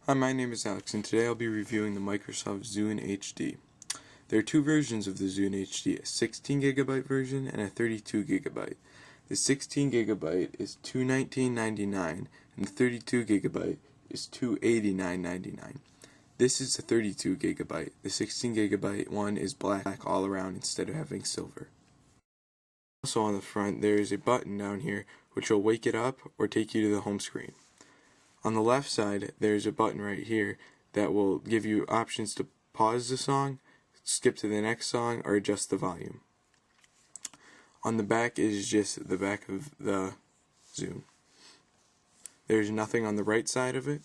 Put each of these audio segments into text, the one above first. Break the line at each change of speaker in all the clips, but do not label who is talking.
Hi, my name is Alex, and today I'll be reviewing the Microsoft Zune HD. There are two versions of the Zune HD, a 16GB version and a 32GB. The 16GB is $219.99 and the 32GB is $289.99. This is the 32GB. The 16GB one is black all around instead of having silver. Also on the front there is a button down here which will wake it up or take you to the home screen. On the left side, there's a button right here that will give you options to pause the song, skip to the next song, or adjust the volume. On the back is just the back of the Zune. There's nothing on the right side of it.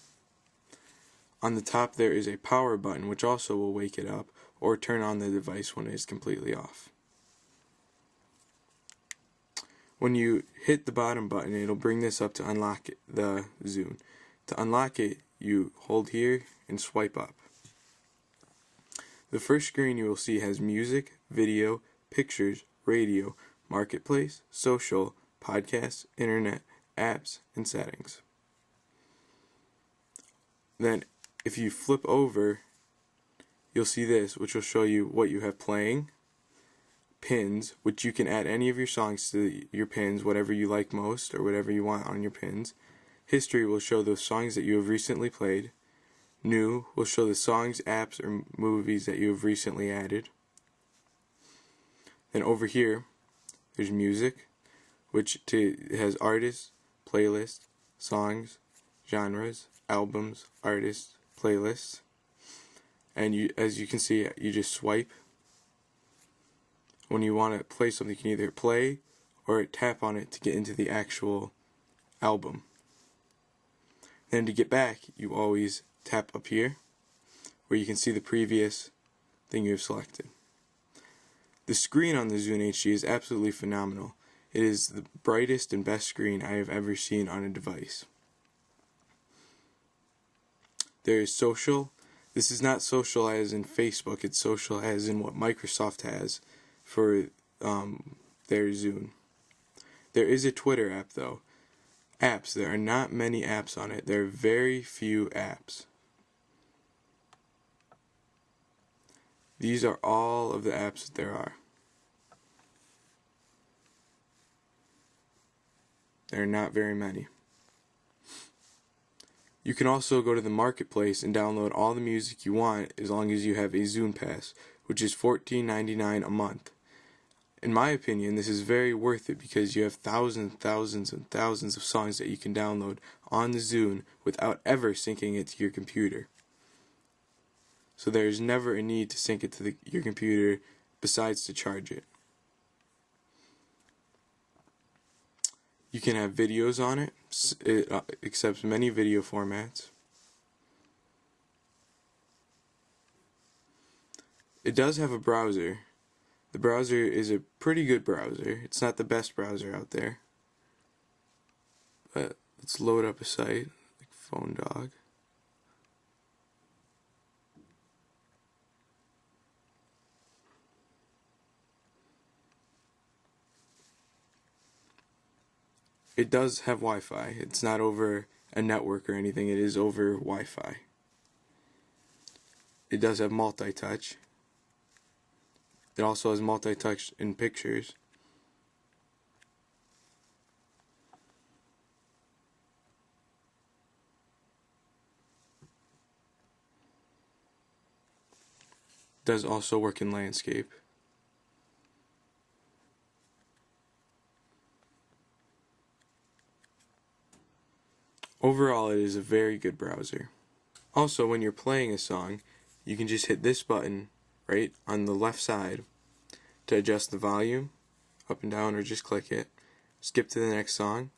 On the top there is a power button which also will wake it up or turn on the device when it is completely off. When you hit the bottom button, it'll bring this up to unlock the Zune. To unlock it, you hold here and swipe up. The first screen you will see has music, video, pictures, radio, marketplace, social, podcasts, internet, apps, and settings. Then, if you flip over, you'll see this, which will show you what you have playing, pins, which you can add any of your songs to your pins, whatever you like most or whatever you want on your pins. History will show those songs that you have recently played. New will show the songs, apps, or movies that you have recently added. Then over here, there's music, which has artists, playlists, songs, genres, albums, artists, playlists. And as you can see, you just swipe. When you want to play something, you can either play or tap on it to get into the actual album. Then to get back, you always tap up here, where you can see the previous thing you have selected. The screen on the Zune HD is absolutely phenomenal. It is the brightest and best screen I have ever seen on a device. There is social. This is not social as in Facebook, it's social as in what Microsoft has for their Zune. There is a Twitter app though. Apps, there are not many apps on it. There are very few apps. These are all of the apps that there are. There are not very many. You can also go to the marketplace and download all the music you want as long as you have a Zune Pass, which is $14.99 a month. In my opinion, this is very worth it because you have thousands and thousands of songs that you can download on the Zune without ever syncing it to your computer. So there is never a need to sync it to your computer besides to charge it. You can have videos on it. It accepts many video formats. It does have a browser. The browser is a pretty good browser. It's not the best browser out there. But let's load up a site like PhoneDog. It does have Wi-Fi. It's not over a network or anything. It is over Wi-Fi. It does have multi-touch. It also has multi-touch in pictures. It does also work in landscape. Overall, it is a very good browser. Also, when you're playing a song, you can just hit this button right on the left side to adjust the volume up and down, or just click it. Skip to the next song,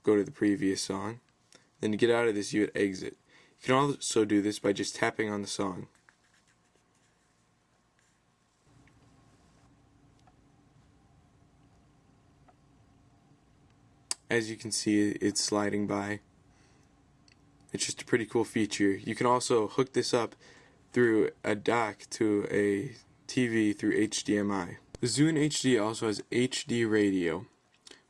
go to the previous song. Then to get out of this, you hit exit. You can also do this by just tapping on the song. As you can see, it's sliding by. It's just a pretty cool feature. You can also hook this up through a dock to a TV through HDMI. The Zune HD also has HD radio,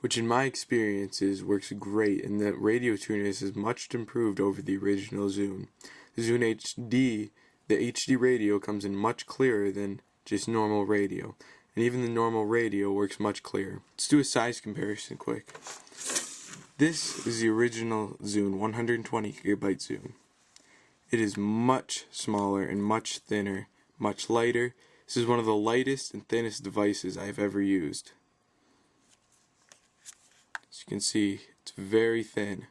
which in my experiences works great, and the radio tuner is much improved over the original Zune. The Zune HD, the HD radio comes in much clearer than just normal radio. And even the normal radio works much clearer. Let's do a size comparison quick. This is the original Zune 120 gigabyte Zune. It is much smaller and much thinner, much lighter. This is one of the lightest and thinnest devices I have ever used. As you can see, it's very thin.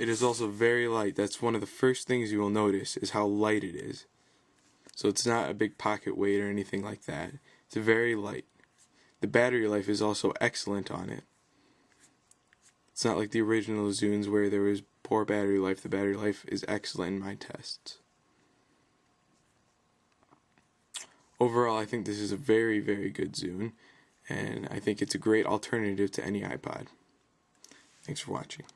It is also very light. That's one of the first things you will notice, is how light it is. So it's not a big pocket weight or anything like that. It's very light. The battery life is also excellent on it. It's not like the original Zunes where there was poor battery life. The battery life is excellent in my tests. Overall, I think this is a very, very good Zune, and I think it's a great alternative to any iPod. Thanks for watching.